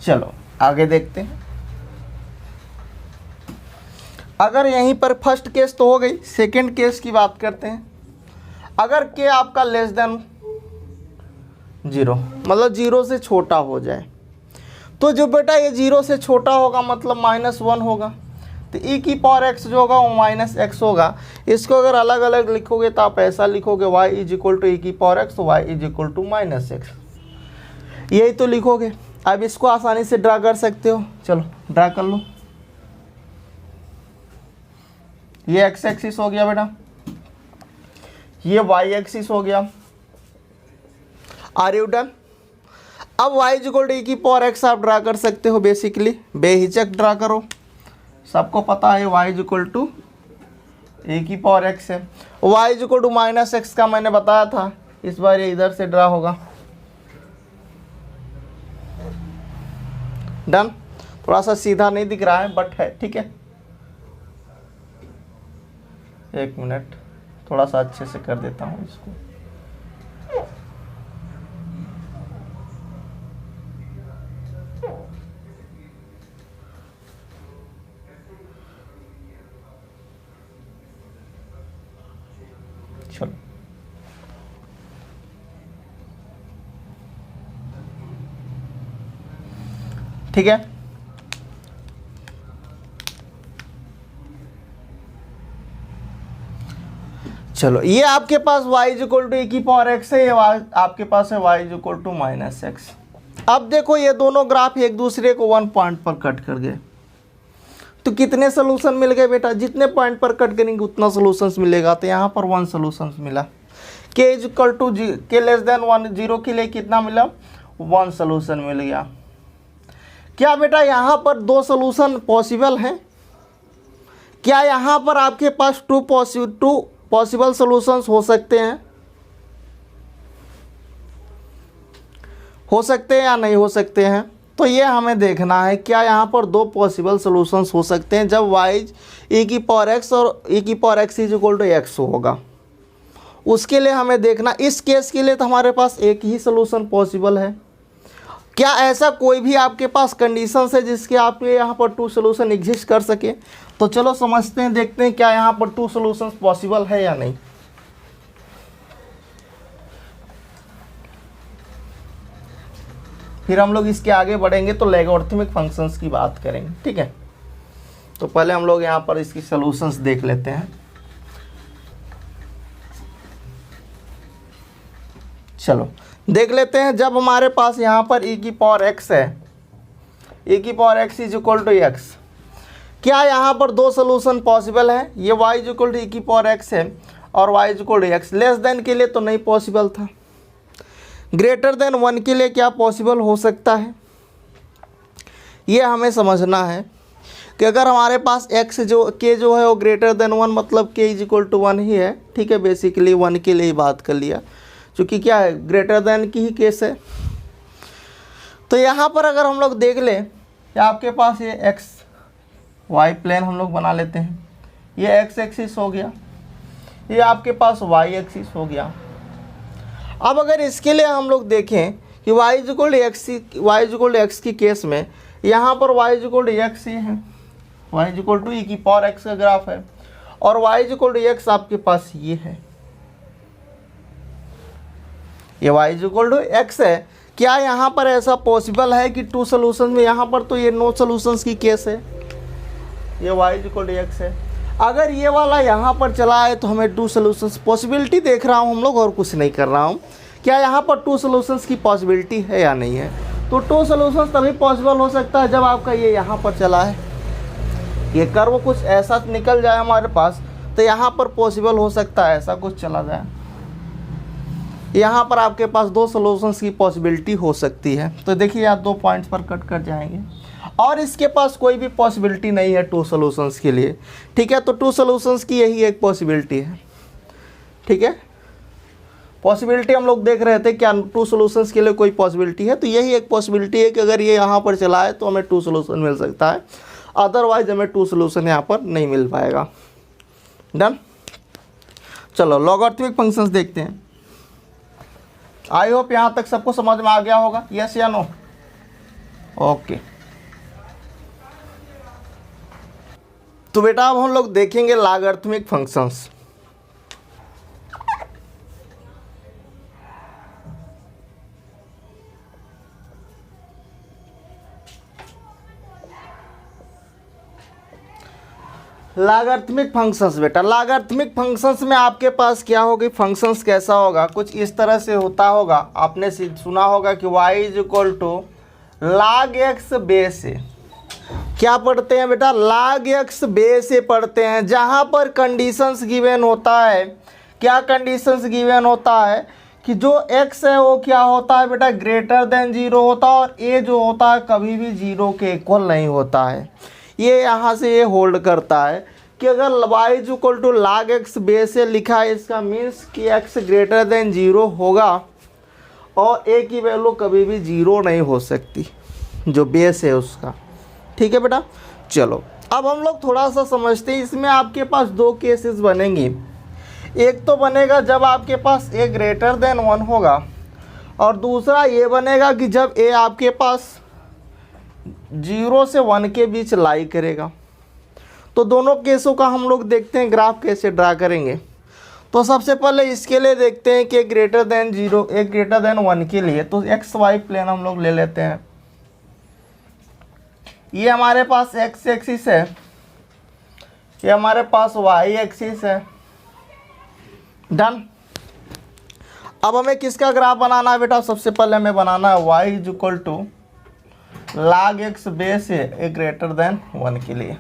चलो आगे देखते हैं। अगर यहीं पर फर्स्ट केस तो हो गई, सेकेंड केस की बात करते हैं। अगर के आपका लेस देन 0, मतलब 0 से छोटा हो जाए, तो जो बेटा ये 0 से छोटा होगा मतलब -1 होगा, तो e की पावर x जो होगा वो -x होगा। इसको अगर अलग अलग लिखोगे तो आप ऐसा लिखोगे y is equal to e की पावर x, तो y is equal to -x, यही तो लिखोगे। अब इसको आसानी से ड्रा कर सकते हो, चलो ड्रा कर लो। ये x एक्सिस हो गया बेटा, ये y एक्सिस हो गया। Are you done? अब y is equal to e की पावर x आप ड्रा कर सकते हो, बेसिकली बेहिचक ड्रा करो। सबको पता है y is equal to a की पावर x है। y is equal to -x का मैंने बताया था, इस बार ये इधर से ड्रा होगा। डन? थोड़ा सा सीधा नहीं दिख रहा है बट है, ठीक है। एक मिनट, थोड़ा सा अच्छे से कर देता हूँ इसको। चलो ठीक है। चलो ये आपके पास y is equal to e की पावर x है, ये आपके पास है y is equal to -x। अब देखो ये दोनों ग्राफ एक दूसरे को 1 पॉइंट पर कट कर गए, तो कितने सोल्यूशन मिल गए बेटा? जितने पॉइंट पर कट करेंगे उतना सोल्यूशंस मिलेगा। तो यहाँ पर 1 सोल्यूशन मिला। के इज इक्वल टू के लेस देन 1 0 के लिए कितना मिला? 1 सोल्यूशन मिल गया। क्या बेटा यहाँ पर 2 सोल्यूशन पॉसिबल हैं? क्या यहाँ पर आपके पास 2 पॉसिबल सोल्यूशंस हो सकते हैं? हो सकते हैं या नहीं हो सकते हैं? तो ये हमें देखना है, क्या यहाँ पर 2 पॉसिबल सोल्यूशंस हो सकते हैं जब y e की पावर x और e की power x is equal to x होगा। उसके लिए हमें देखना, इस केस के लिए तो हमारे पास एक ही सोल्यूशन पॉसिबल है। क्या ऐसा कोई भी आपके पास कंडीशन है जिसके आपके यहाँ पर 2 सोल्यूशन एग्जिस्ट कर सके? तो चलो समझते हैं, देखते हैं क्या यहाँ पर 2 सोल्यूशंस पॉसिबल है या नहीं। फिर हम लोग इसके आगे बढ़ेंगे तो लॉगरिथमिक फंक्शंस की बात करेंगे, ठीक है। तो पहले हम लोग यहाँ पर इसकी सॉल्यूशंस देख लेते हैं। चलो देख लेते हैं। जब हमारे पास यहाँ पर e की पावर x है, e की power x is equal to x, क्या यहाँ पर 2 सोल्यूशन पॉसिबल है? ये y is equal to e की पावर x है और y is equal to x। Less than के लिए तो नहीं पॉसिबल था, ग्रेटर देन 1 के लिए क्या पॉसिबल हो सकता है? ये हमें समझना है कि अगर हमारे पास x जो है वो ग्रेटर देन 1, मतलब k इज इक्वल टू 1 ही है, ठीक है। बेसिकली 1 के लिए ही बात कर लिया, क्योंकि क्या है, ग्रेटर देन की ही केस है। तो यहाँ पर अगर हम लोग देख लें कि आपके पास ये x y प्लेन हम लोग बना लेते हैं, ये x एक्सिस हो गया, ये आपके पास y एक्सिस हो गया। अब अगर इसके लिए हम लोग देखें कि y is equal to x की केस में, यहाँ पर y is equal to x ही है, y is equal to e की पावर x का ग्राफ है, और y is equal to x आपके पास ये है, ये y is equal to x है। क्या यहाँ पर ऐसा पॉसिबल है कि 2 सोल्यूशन में? यहाँ पर तो ये नो सोल्यूशंस की केस है, ये y is equal to x है। अगर ये वाला यहाँ पर चला है तो हमें 2 सोल्यूशंस पॉसिबिलिटी देख रहा हूँ हम लोग, और कुछ नहीं कर रहा हूँ। क्या यहाँ पर 2 सोल्यूशंस की पॉसिबिलिटी है या नहीं है? तो 2 सोल्यूशंस तभी पॉसिबल हो सकता है जब आपका ये यहाँ पर चला है, ये कर्व कुछ ऐसा निकल जाए हमारे पास, तो यहाँ पर पॉसिबल हो सकता है ऐसा कुछ चला जाए। यहाँ पर आपके पास दो सॉल्यूशंस की पॉसिबिलिटी हो सकती है। तो देखिए आप 2 पॉइंट्स पर कट कर जाएंगे और इसके पास कोई भी पॉसिबिलिटी नहीं है 2 सॉल्यूशंस के लिए। ठीक है, तो 2 सॉल्यूशंस की यही एक पॉसिबिलिटी है। ठीक है, पॉसिबिलिटी हम लोग देख रहे थे क्या 2 सॉल्यूशंस के लिए कोई पॉसिबिलिटी है, तो यही एक पॉसिबिलिटी है कि अगर ये यहाँ पर चला है तो हमें 2 सॉल्यूशन मिल सकता है, अदरवाइज हमें 2 सॉल्यूशन यहाँ पर नहीं मिल पाएगा। डन। चलो लॉगरिथमिक फंक्शंस देखते हैं। आई होप यहाँ तक सबको समझ में आ गया होगा, यस या नो? ओके, तो बेटा अब हम लोग देखेंगे लॉगरिथमिक फंक्शंस। लॉगरिथमिक फंक्शंस बेटा, लॉगरिथमिक फंक्शंस में आपके पास क्या होगी, फंक्शंस कैसा होगा, कुछ इस तरह से होता होगा। आपने सुना होगा कि y is equal to log x base a. क्या पढ़ते हैं बेटा, log x बेस ए पढ़ते हैं, जहाँ पर कंडीशंस गिवन होता है। क्या कंडीशंस गिवन होता है कि जो x है वो क्या होता है बेटा, ग्रेटर देन 0 होता है, और a जो होता है कभी भी 0 के इक्वल नहीं होता है। ये यहाँ से ये होल्ड करता है कि अगर y is equal to log x base a लिखा है, इसका मीन्स कि x ग्रेटर देन 0 होगा और a की वैल्यू कभी भी 0 नहीं हो सकती, जो बेस है उसका। ठीक है बेटा, चलो अब हम लोग थोड़ा सा समझते हैं। इसमें आपके पास 2 केसेस बनेंगे। एक तो बनेगा जब आपके पास a ग्रेटर देन 1 होगा, और दूसरा ये बनेगा कि जब a आपके पास 0 से 1 के बीच लाई करेगा। तो दोनों केसों का हम लोग देखते हैं ग्राफ कैसे ड्रा करेंगे। तो सबसे पहले इसके लिए देखते हैं कि ग्रेटर देन 0, एक ग्रेटर देन 1 के लिए तो एक्स वाई प्लेन हम लोग ले लेते हैं। ये हमारे पास एक्स एक्सिस है, ये हमारे पास वाई एक्सिस है। डन। अब हमें किसका ग्राफ बनाना है बेटा, सबसे पहले हमें बनाना है y is equal to log x base a greater than 1 के लिए।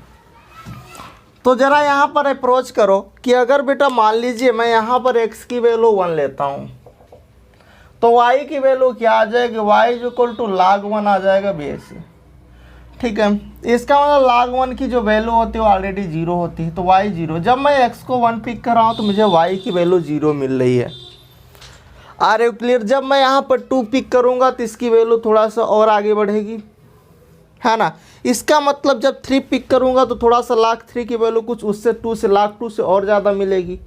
तो ज़रा यहाँ पर अप्रोच करो कि अगर बेटा मान लीजिए मैं यहाँ पर x की वैल्यू 1 लेता हूँ, तो y की वैल्यू क्या आ जाएगी, y is equal to log 1 आ जाएगा बेस ए। ठीक है, इसका मतलब log 1 की जो वैल्यू होती है वो ऑलरेडी 0 होती है, तो y 0। जब मैं x को 1 पिक कर रहा हूँ तो मुझे y की वैल्यू 0 मिल रही है। Are you clear? जब मैं यहाँ पर 2 पिक करूँगा तो इसकी वैल्यू थोड़ा सा और आगे बढ़ेगी, है ना। इसका मतलब जब 3 पिक करूँगा तो थोड़ा सा log 3 की वैल्यू कुछ उससे 2 से log 2 से और ज़्यादा मिलेगी।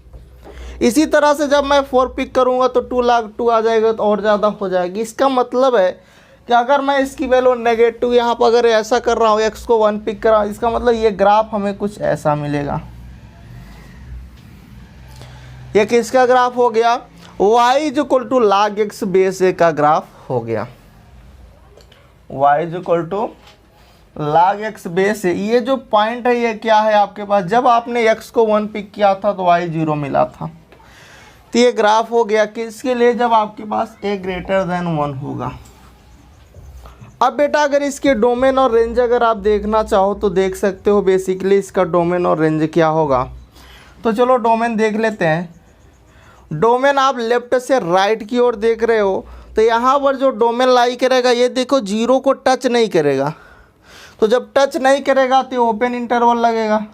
इसी तरह से जब मैं 4 पिक करूँगा तो 2 log 2 आ जाएगा तो और ज़्यादा हो जाएगी। इसका मतलब है कि अगर मैं इसकी वैल्यू नेगेटिव यहाँ पर अगर ऐसा कर रहा हूँ, x को 1 पिक कर रहा हूँ, इसका मतलब ये ग्राफ हमें कुछ ऐसा मिलेगा। ये किसका ग्राफ हो गया, y is equal to log x base a का ग्राफ हो गया। y is equal to log x base a. ये जो पॉइंट है ये क्या है आपके पास, जब आपने x को 1 पिक किया था तो y 0 मिला था। तो ये ग्राफ हो गया किसके लिए, जब आपके पास a ग्रेटर देन 1 होगा। अब बेटा अगर इसके डोमेन और रेंज अगर आप देखना चाहो तो देख सकते हो, बेसिकली इसका डोमेन और रेंज क्या होगा। तो चलो डोमेन देख लेते हैं। डोमेन आप लेफ्ट से राइट की ओर देख रहे हो, तो यहाँ पर जो डोमेन लाई करेगा ये देखो 0 को टच नहीं करेगा। तो जब टच नहीं करेगा तो ओपन इंटरवल लगेगा,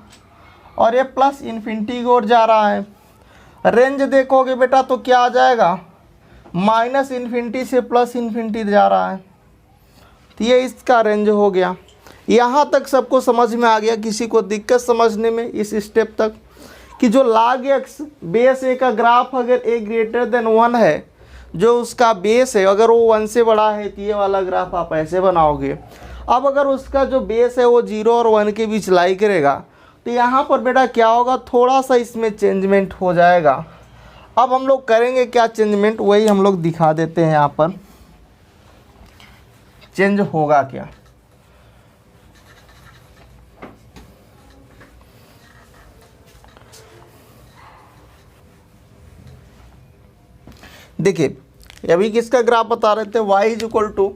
और ये प्लस इन्फिनिटी की ओर जा रहा है। रेंज देखोगे बेटा तो क्या आ जाएगा, माइनस इन्फिनिटी से प्लस इन्फिनिटी जा रहा है। तो ये इसका रेंज हो गया। यहाँ तक सबको समझ में आ गया? किसी को दिक्कत समझने में इस स्टेप तक कि जो log x बेस ए का ग्राफ अगर a ग्रेटर देन 1 है, जो उसका बेस है अगर वो 1 से बड़ा है तो ये वाला ग्राफ आप ऐसे बनाओगे। अब अगर उसका जो बेस है वो 0 और 1 के बीच लाई करेगा तो यहाँ पर बेटा क्या होगा, थोड़ा सा इसमें चेंजमेंट हो जाएगा। अब हम लोग करेंगे क्या चेंजमेंट, वही हम लोग दिखा देते हैं। यहाँ पर चेंज होगा क्या, देखिए अभी किसका ग्राफ बता रहे थे, y is equal to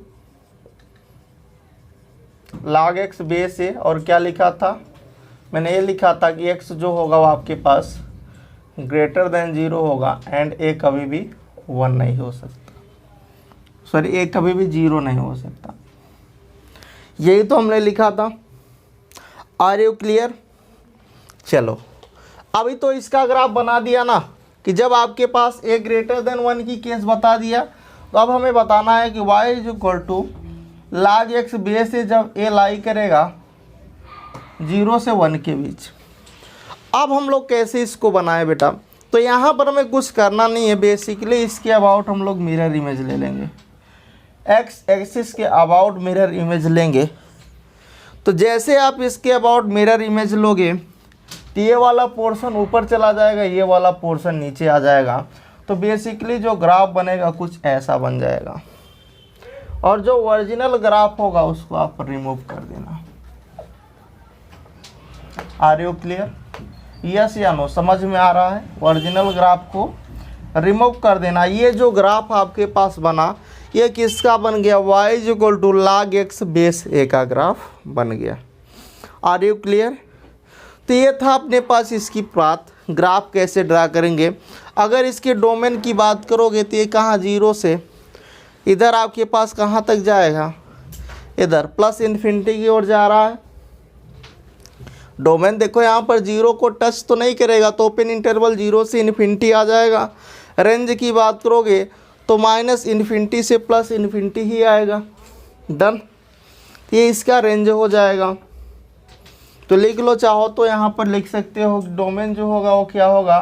log x base a, और क्या लिखा था मैंने ये लिखा था कि x जो होगा वो आपके पास ग्रेटर देन 0 होगा एंड a कभी भी 1 नहीं हो सकता, सॉरी a कभी भी 0 नहीं हो सकता। यही तो हमने लिखा था। Are you clear? चलो अभी तो इसका ग्राफ बना दिया ना कि जब आपके पास a ग्रेटर देन 1 की केस बता दिया, तो अब हमें बताना है कि y is equal to log x base से जब a लाई करेगा 0 से 1 के बीच। अब हम लोग कैसे इसको बनाएं बेटा? तो यहाँ पर हमें कुछ करना नहीं है, बेसिकली इसके अबाउट हम लोग मिरर इमेज ले लेंगे, एक्स एक्सिस के अबाउट मिरर इमेज लेंगे। तो जैसे आप इसके अबाउट मिरर इमेज लोगे तो ये वाला पोर्शन ऊपर चला जाएगा, ये वाला पोर्शन नीचे आ जाएगा। तो बेसिकली जो ग्राफ बनेगा कुछ ऐसा बन जाएगा, और जो ओरिजिनल ग्राफ होगा उसको आप रिमूव कर देना। Are you clear? यस या नो? समझ में आ रहा है? ओरिजिनल ग्राफ को रिमूव कर देना। ये जो ग्राफ आपके पास बना ये किसका बन गया? y is equal to log x base a का ग्राफ बन गया। Are you clear? तो ये था अपने पास इसकी बात, ग्राफ कैसे ड्रा करेंगे। अगर इसके डोमेन की बात करोगे तो ये कहाँ 0 से इधर आपके पास कहाँ तक जाएगा? इधर प्लस इन्फिनिटी की ओर जा रहा है। डोमेन देखो यहाँ पर 0 को टच तो नहीं करेगा, तो ओपन इंटरवल 0 से इन्फिनिटी आ जाएगा। रेंज की बात करोगे तो माइनस इन्फिनिटी से प्लस इन्फिनिटी ही आएगा। डन, ये इसका रेंज हो जाएगा। तो लिख लो, चाहो तो यहाँ पर लिख सकते हो डोमेन जो होगा वो क्या होगा?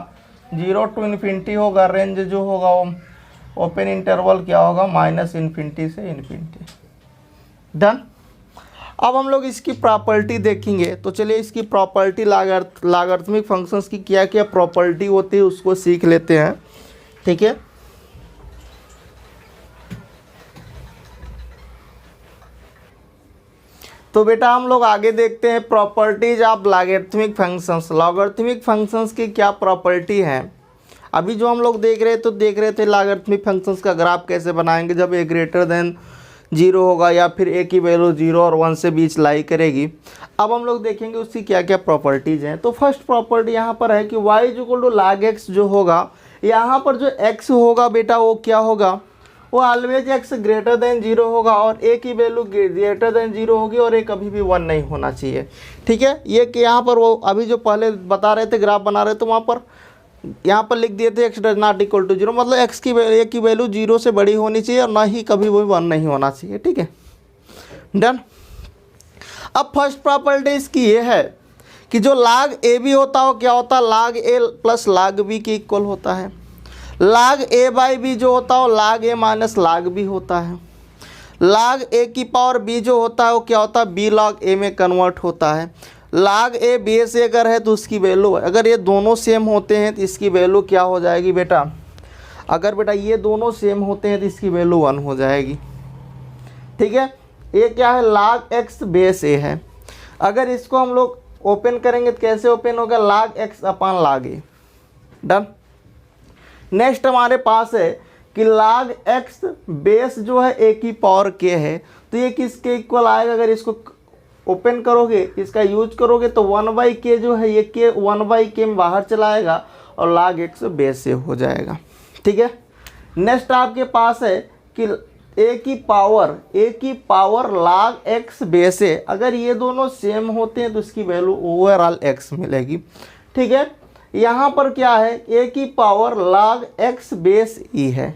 0 टू इन्फिनिटी होगा। रेंज जो होगा वो ओपन इंटरवल क्या होगा? माइनस इन्फिनिटी से इन्फिनिटी। डन। अब हम लोग इसकी प्रॉपर्टी देखेंगे। तो चलिए इसकी प्रॉपर्टी लॉगरिथमिक फंक्शंस की क्या क्या प्रॉपर्टी होती है उसको सीख लेते हैं। ठीक है, तो बेटा हम लोग आगे देखते हैं properties of logarithmic functions. Logarithmic functions की क्या प्रॉपर्टी है? अभी जो हम लोग देख रहे थे लॉगरिथमिक फंक्शंस का ग्राफ कैसे बनाएंगे जब a ग्रेटर देन 0 होगा या फिर a की वैल्यू 0 और 1 से बीच लाई करेगी। अब हम लोग देखेंगे उसकी क्या क्या प्रॉपर्टीज़ हैं। तो फर्स्ट प्रॉपर्टी यहाँ पर है कि y is equal to log x जो होगा, यहाँ पर जो x होगा बेटा वो क्या होगा? वो ऑलवेज x ग्रेटर देन 0 होगा और a की वैल्यू ग्रेटर देन 0 होगी और a कभी भी 1 नहीं होना चाहिए। ठीक है, ये कि यहाँ पर वो अभी जो पहले बता रहे थे ग्राफ बना रहे थे वहाँ पर यहाँ पर लिख दिए थे x does not equal to 0, मतलब x की a की वैल्यू 0 से बड़ी होनी चाहिए और ना ही कभी वो 1 नहीं होना चाहिए। ठीक है, डन। अब फर्स्ट प्रॉपर्टी इसकी ये है कि जो log a भी होता है वो क्या होता है? log a plus log b के इक्वल होता है। log a बाई b जो होता है वो log a minus log b होता है। log a की पावर b जो होता है वो क्या होता है? b log a में कन्वर्ट होता है। log a बेस से अगर है तो उसकी वैल्यू, अगर ये दोनों सेम होते हैं तो इसकी वैल्यू क्या हो जाएगी बेटा? अगर बेटा ये दोनों सेम होते हैं तो इसकी वैल्यू 1 हो जाएगी। ठीक है, ये क्या है? log x बेस a है। अगर इसको हम लोग ओपन करेंगे तो कैसे ओपन होगा? log x upon log a। Done. Next हमारे पास है कि log x बेस जो है a की पावर k है, तो ये किसके इक्वल आएगा? अगर इसको ओपन करोगे, इसका यूज करोगे तो 1/k जो है ये k 1/k में बाहर चला आएगा और log x बेस से हो जाएगा। ठीक है, नेक्स्ट आपके पास है कि a की पावर log x बेस है। अगर ये दोनों सेम होते हैं तो इसकी वैल्यू ओवरऑल x मिलेगी। ठीक है, यहाँ पर क्या है? a की power log x base e है,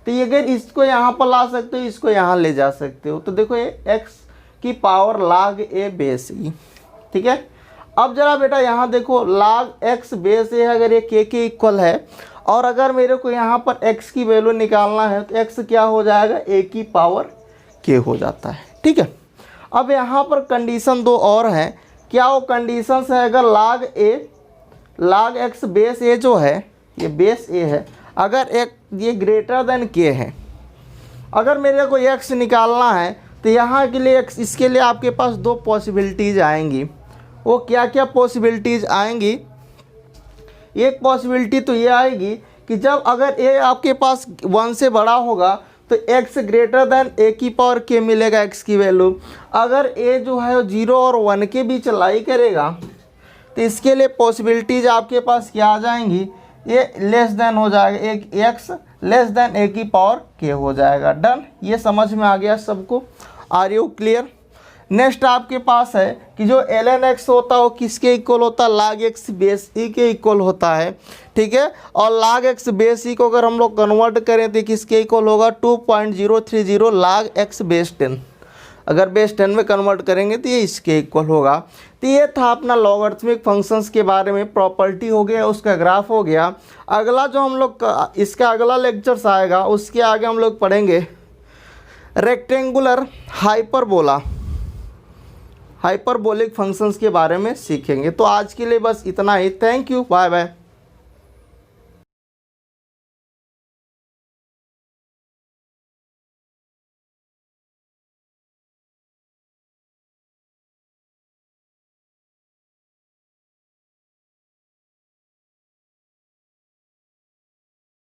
तो ये अगर इसको यहाँ पर ला सकते हो, इसको यहाँ ले जा सकते हो। तो देखो ये x की power log a base e। ठीक है, अब जरा बेटा यहाँ देखो log x बेस a अगर ये k के इक्वल है और अगर मेरे को यहाँ पर x की वैल्यू निकालना है तो x क्या हो जाएगा? a की पावर k हो जाता है। ठीक है, अब यहाँ पर कंडीशन दो और हैं। क्या वो कंडीशंस है? अगर log x बेस a जो है, ये बेस a है, अगर एक ये ग्रेटर देन k है, अगर मेरे को x निकालना है तो यहाँ के लिए इसके लिए आपके पास दो पॉसिबिलिटीज़ आएंगी। वो क्या क्या पॉसिबिलिटीज़ आएंगी? एक पॉसिबिलिटी तो ये आएगी कि जब अगर a आपके पास 1 से बड़ा होगा तो x ग्रेटर देन a की पावर k मिलेगा x की वैल्यू। अगर a जो है 0 और 1 के बीच लाई करेगा तो इसके लिए पॉसिबिलिटीज आपके पास क्या आ जाएंगी, ये लेस देन हो जाएगा, एक एक्स लेस देन ए की पावर के हो जाएगा। डन, ये समझ में आ गया सबको? Are you clear? नेक्स्ट आपके पास है कि जो ln x होता है वो किसके इक्वल होता है, log x बेस ई के इक्वल होता है, ठीक है। और log x बेस ई को अगर हम लोग कन्वर्ट करें तो किसके इक्वल होगा, 2.030 log x बेस 10। अगर बेस 10 में कन्वर्ट करेंगे तो ये इसके इक्वल होगा। तो ये था अपना लॉगरिथमिक फंक्शंस के बारे में, प्रॉपर्टी हो गया, उसका ग्राफ हो गया। अगला जो हम लोग इसका अगला लेक्चर्स आएगा उसके आगे हम लोग पढ़ेंगे रेक्टेंगुलर हाइपरबोलिक फंक्शंस के बारे में सीखेंगे। तो आज के लिए बस इतना ही। Thank you, bye bye.